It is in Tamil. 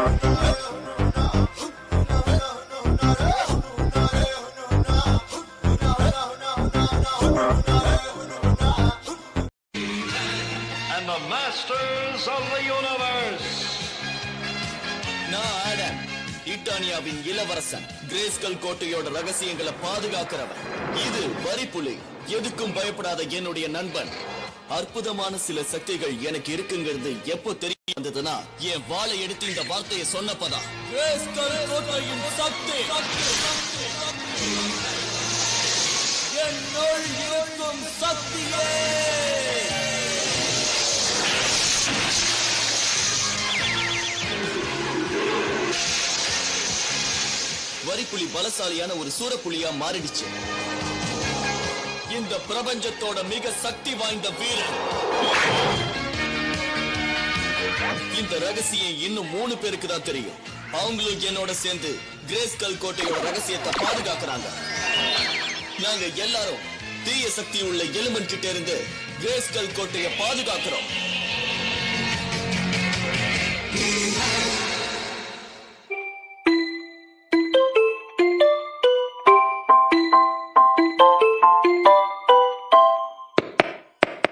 And the masters of the universe. நான் ஆடம், இட்டானியாவின் இளவரசன், கிரேஸ்கல் கோட்டையோட ரகசியங்களை பாதுகாக்கிறவன். இது வரிப்புலி, எதுக்கும் பயப்படாத என்னுடைய நண்பன். அற்புதமான சில சக்திகள் எனக்கு இருக்குங்கிறது எப்போ தெரிய வந்ததுன்னா, என் வாளை எடுத்து இந்த வார்த்தையை சொன்னப்பதான். கிரேஸ்கல் கோட்டையின் சக்தி என்னுள் இருக்கும் சக்தியே. வரிப்புலி பலசாலியான ஒரு சூரப்புலியா மாறிடுச்சு. இந்த பிரபஞ்சத்தோட மிக சக்தி வாய்ந்த வீரன். இந்த ரகசியம் இன்னும் 3 பேருக்கு தான் தெரியும். அவங்களும் என்னோட சேர்ந்து கிரேஸ்கல் கோட்டையோட ரகசியத்தை பாதுகாக்கிறாங்க. நாங்க எல்லாரும் தீய சக்தி உள்ள எலிமெண்ட் கிட்ட இருந்து கிரேஸ்கல் கோட்டையை பாதுகாக்கிறோம்.